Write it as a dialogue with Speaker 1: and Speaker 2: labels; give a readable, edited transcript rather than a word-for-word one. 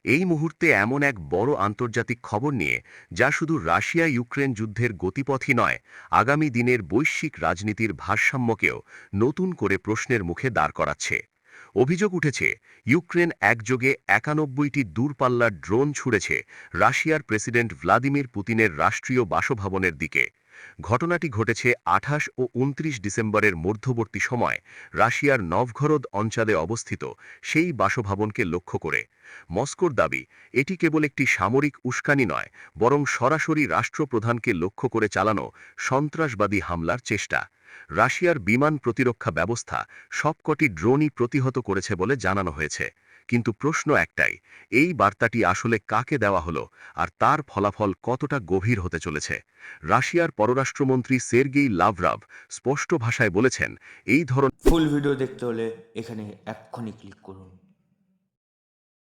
Speaker 1: এই মুহূর্তে এমন এক বড় আন্তর্জাতিক খবর নিয়ে যা শুধু রাশিয়া ইউক্রেন যুদ্ধের গতিপথই নয়, আগামী দিনের বৈশ্বিক রাজনীতির ভারসাম্যকেও নতুন করে প্রশ্নের মুখে দাঁড় করাচ্ছে। অভিযোগ উঠেছে, ইউক্রেন একযোগে ৯১টি দূরপাল্লার ড্রোন ছুড়েছে রাশিয়ার প্রেসিডেন্ট ভ্লাদিমির পুতিনের রাষ্ট্রীয় বাসভবনের দিকে। ঘটনাটি ঘটেছে ২৮ ও ২৯ ডিসেম্বরের মধ্যবর্তী সময় রাশিয়ার নভগরোদ অঞ্চলে অবস্থিত সেই বাসভবনকে লক্ষ্য করে। মস্কোর দাবি, এটি কেবল একটি সামরিক উস্কানি নয়, বরং সরাসরি রাষ্ট্রপ্রধানকে লক্ষ্য করে চালানো সন্ত্রাসবাদী হামলার চেষ্টা। রাশিয়ার বিমান প্রতিরক্ষা ব্যবস্থা সবকটি ড্রোনই প্রতিহত করেছে বলে জানানো হয়েছে। কিন্তু প্রশ্ন একটাই, এই বার্তাটি আসলে কাকে দেওয়া হলো, আর তার ফলাফল কতটা গভীর হতে চলেছে? রাশিয়ার পররাষ্ট্রমন্ত্রী সের্গেই লাভরভ স্পষ্ট ভাষায় বলেছেন, এই ধরনের
Speaker 2: ফুল ভিডিও দেখতে হলে এখানে এক্ষুনি ক্লিক করুন।